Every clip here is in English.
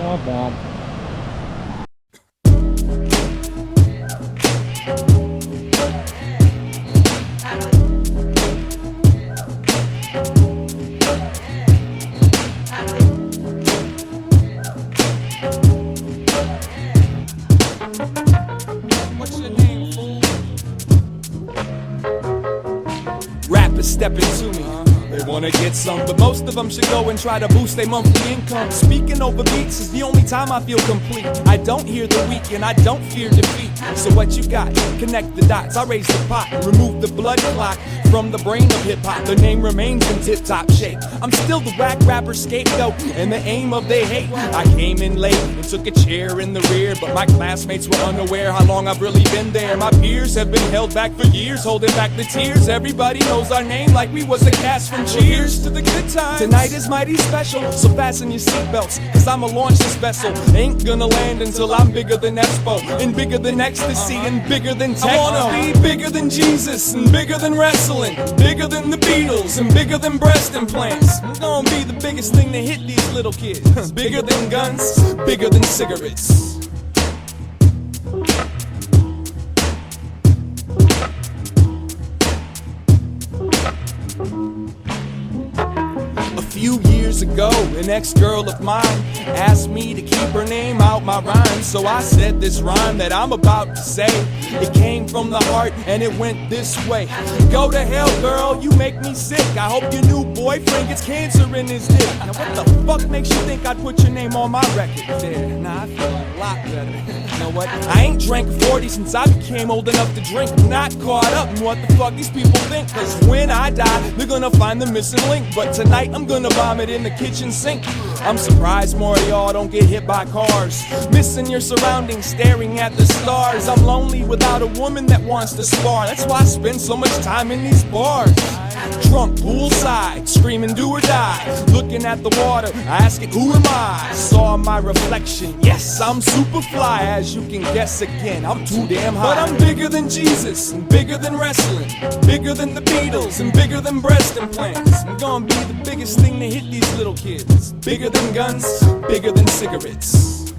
Womp womp. What's your name, fool? Rappers stepping to me. They wanna get some, but most of them should go and try to boost their monthly income. Speaking over beats is the only time I feel complete. I don't hear the weak and I don't fear defeat. So what you got? Connect the dots. I raise the pot, remove the blood clot from the brain of hip-hop. The name remains in tip-top shape. I'm still the whack rapper scapegoat and the aim of their hate. I came in late and took a chair in the rear, but my classmates were unaware how long I've really been there. My peers have been held back for years, holding back the tears. Everybody knows our name like we was the cast from Cheers. To the good times. Tonight is mighty special, so fasten your seatbelts, cause I'ma launch this vessel. Ain't gonna land until I'm bigger than Expo, and bigger than ecstasy, and bigger than techno. I wanna be bigger than Jesus, and bigger than wrestling, bigger than the Beatles, and bigger than breast implants. I'm gonna be the biggest thing to hit these little kids. Bigger than guns, bigger than cigarettes. A few years ago, an ex-girl of mine asked me to keep her name out my rhyme. So I said this rhyme that I'm about to say. It came from the heart and it went this way. Go to hell, girl, you make me sick. I hope your new boyfriend gets cancer in his dick. Now what the fuck makes you think I'd put your name on my record? There, nah, I feel a lot better. You know what? I ain't drank 40 since I became old enough to drink. I'm not caught up in what the fuck these people think, cause when I die, they're gonna find the missing link. But tonight I'm gonna vomit in the kitchen sink. I'm surprised more of y'all don't get hit by cars. Missing your surroundings, staring at the stars. I'm lonely without a woman that wants to spar. That's why I spend so much time in these bars. Drunk poolside, screaming do or die. Looking at the water, asking who am I? Saw my reflection, yes, I'm super fly. As you can guess again, I'm too damn high. But I'm bigger than Jesus, and bigger than wrestling, bigger than the Beatles, and bigger than breast implants. I'm gonna be the biggest thing to hit these little kids. Bigger than guns, bigger than cigarettes.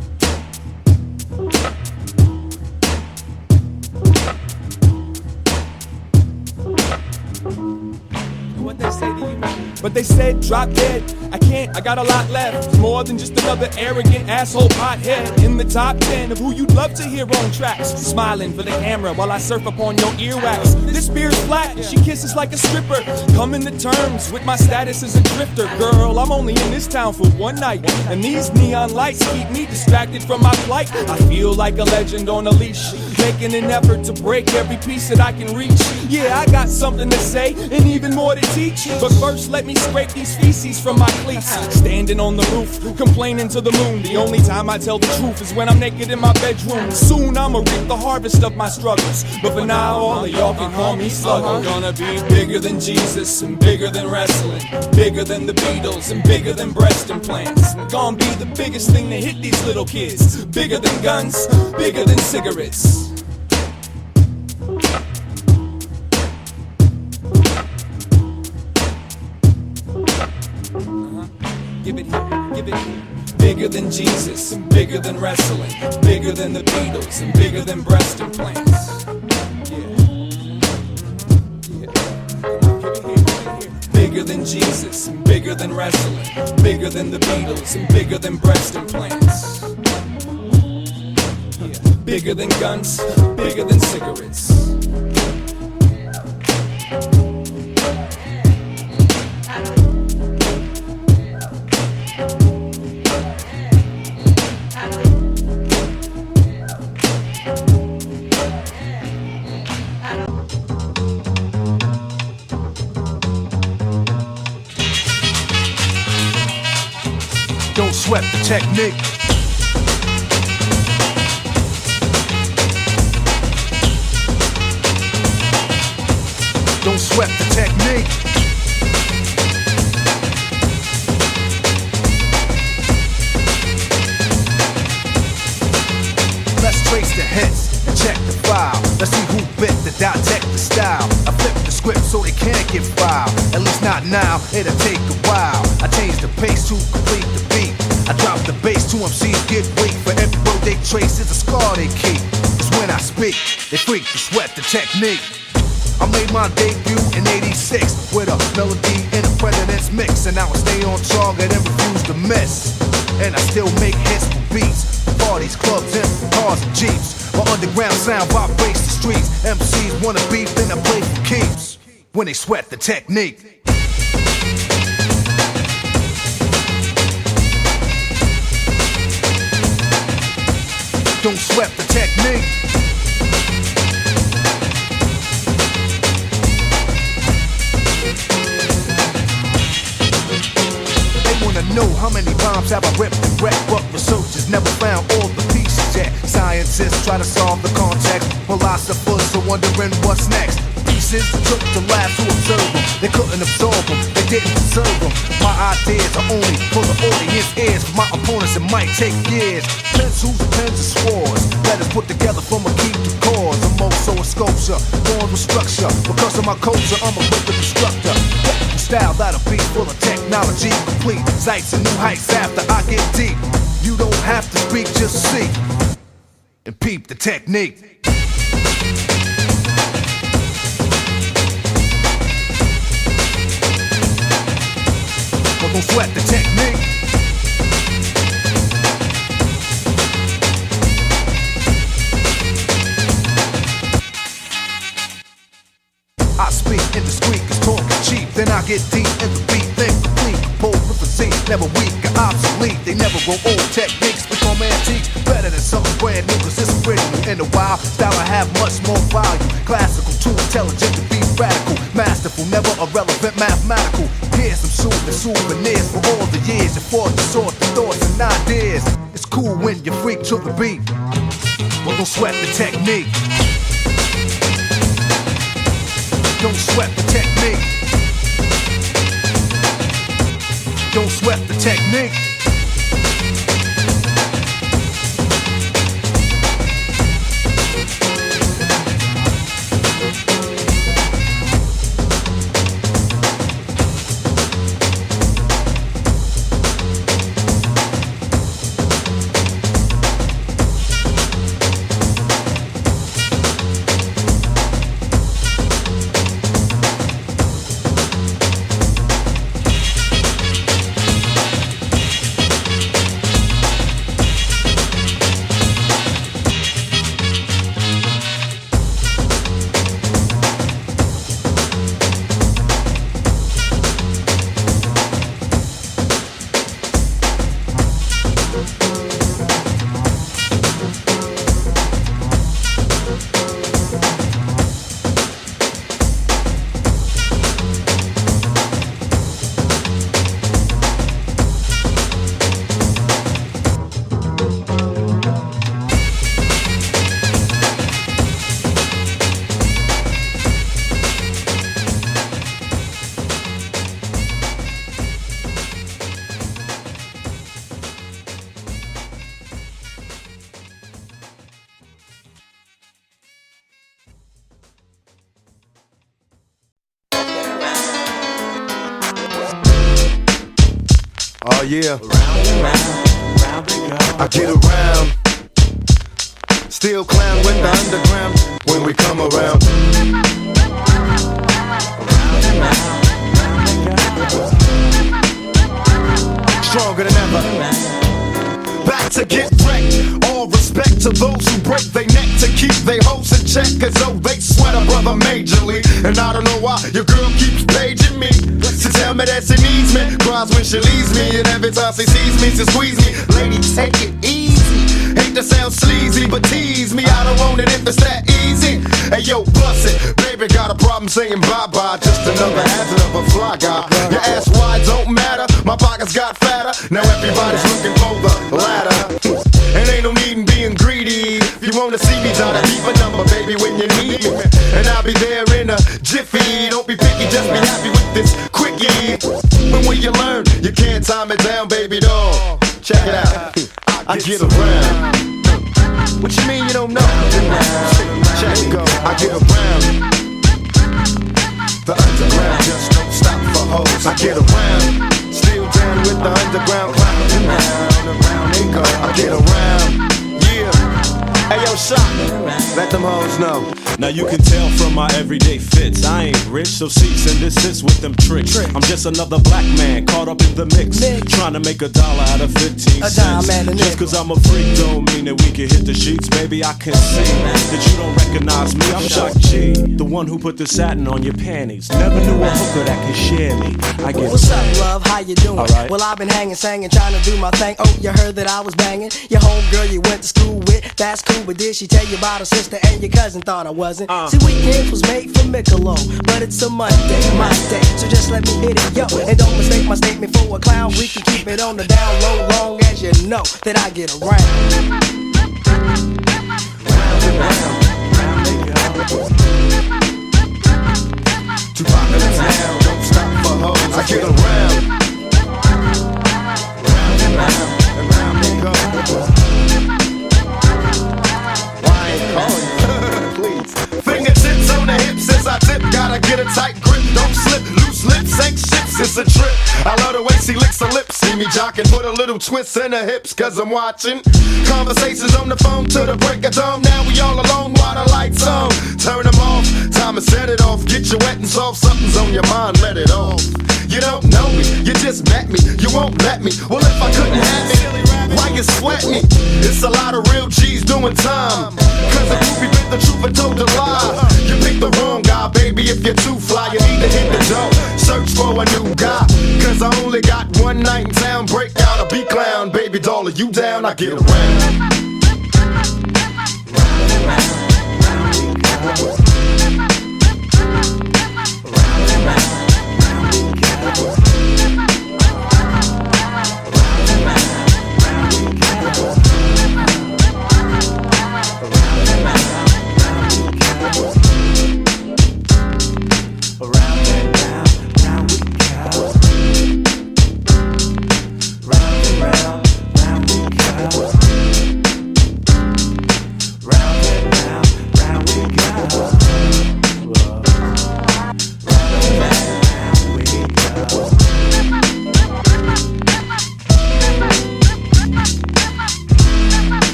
What they say to you? But they said drop dead. I can't, I got a lot left. More than just another arrogant asshole pothead in the top 10 of who you'd love to hear on tracks. Smiling for the camera while I surf upon your earwax. This beer's flat, she kisses like a stripper. Coming to terms with my status as a drifter. Girl, I'm only in this town for one night, and these neon lights keep me distracted from my plight. I feel like a legend on a leash, making an effort to break every piece that I can reach. Yeah, I got something to say and even more to teach. But first let me scrape these feces from my cleats. Standing on the roof, complaining to the moon. The only time I tell the truth is when I'm naked in my bedroom. Soon I'ma reap the harvest of my struggles, but for now all of y'all can call me Slugger. I'm gonna be bigger than Jesus, and bigger than wrestling, bigger than the Beatles, and bigger than breast implants. I'm gonna be the biggest thing to hit these little kids. Bigger than guns, bigger than cigarettes. Give it here, give it here. Bigger than Jesus, and bigger than wrestling, bigger than the Beatles, and bigger than breast implants. Yeah. Come on, give it here, give it here. Bigger than Jesus, and bigger than wrestling, bigger than the Beatles, and bigger than breast implants. Yeah. Bigger than guns, bigger than cigarettes. Don't sweat the technique. Don't sweat the technique. Let's trace the hits and check the file. Let's see who bit the dissect the style. I flip the script so it can't get filed. At least not now, it'll take a while. I change the pace to complete the beat. I drop the bass, two MCs get weak. For every word they trace is a scar they keep. Cause when I speak, they freak to sweat the technique. I made my debut in '86 with a melody and a president's mix, and now I stay on target and refuse to miss. And I still make hits for beats, parties, clubs, and cars and jeeps. My underground sound vibrates the streets. MCs wanna beef, then I play for keeps. When they sweat the technique. Don't sweat the technique. They wanna know how many bombs have I ripped and wrecked, but researchers never found all the pieces yet. Scientists try to solve the context, philosophers are wondering what's next. Pieces took to labs to observe them. They couldn't absorb them, they didn't deserve them. My ideas are only for the audience ears. For my opponents it might take years. Pencils, pens, and swords, letters put together from a key to cause. I'm also a sculpture, born with structure. Because of my culture, I'm a wicked instructor. Technical style that'll be full of technology, complete sights and new heights after I get deep. You don't have to speak, just see and peep the technique. Don't sweat the technique. I speak indiscreet, cause talk is cheap. Then I get deep in the beat, think complete. Composed with a Z, never weak or obsolete. They never grow old, techniques become antiques. Better than something brand new, cause it's original. In a while, style I have much more value. Classical, too intelligent to be radical. Masterful, never irrelevant, mathematical. Here's some soothing souvenirs for all the years you fought to sort the thoughts and ideas. It's cool when you freak to the beat, but don't sweat the technique. Don't sweat the technique. Don't sweat the technique. Oh yeah, round I get around. Still clown with the underground when we come around. Stronger than ever. Back to get wrecked. All respect to those who break their neck to keep their hopes in check. Cause oh, they sweat a brother majorly. And I don't know why your girl keeps paging me to tell me that she needs me. Cries when she leaves me, and every time she sees me, she squeeze me. Lady, take it easy. Hate to sound sleazy, but tease me. I don't want it if it's that easy. Hey yo, bust it. Baby got a problem saying bye-bye. Just another hazard of a fly guy. Your ass wide don't matter. My pockets got fatter. Now everybody's looking for the ladder. And ain't no need in being greedy. If you wanna see me, try to keep a number, baby, when you need me. And I'll be there in a jiffy. Don't be picky, just be happy with this quickie. But when you learn, you can't time it down, baby doll. Check it out, I get around. What you mean you don't know? Check it go, I get around. The underground just don't stop for hoes. I get around, still down with the underground clown. shot. Let them hoes know. Now you can tell from my everyday fits, I ain't rich, so cease and desist with them tricks. I'm just another black man caught up in the mix, trying to make $1 out of 15 cents. Just cause I'm a freak don't mean that we can hit the sheets. Baby, I can see that you don't recognize me. I'm Shock G, the one who put the satin on your panties. Never knew a hooker that could share me. I get What's up, love? How you doing? Right. Well, I've been hanging, singing, trying to do my thing. Oh, you heard that I was banging your homegirl you went to school with. That's cool, but did she tell you about her sister and your cousin? Thought I wasn't. See, weekends was made for Michelob, but it's a Monday, my day. So just let me hit it, yo. And don't mistake my statement for a clown. We can keep it on the down low, long as you know that I get around. Round and round, Tupac in the town, don't stop for hoes. I get around. Round and round they go. Why ain't calling you? Please. Fingertips on the hips as I tip. Gotta get a tight grip, don't slip. Loose lips ain't ships, it's a trip. I love the way she licks her lips. See me jocking, put a little twist in her hips, cause I'm watching. Conversations on the phone to the break of dawn. Now we all alone while the lights on. Turn them off, time to set it off. Get you wet and soft, something's on your mind, let it off. You don't know me, you just met me, you won't let me. Well, if I couldn't have it, why you sweat me? It's a lot of real G's doing time. Cause if you been the truth and told a lie, you picked the wrong guy, baby. If you're too fly, you need to hit the door. Search for a new guy, cause I only got one night in town. Break out a beat clown, baby doll, are you down? I get around.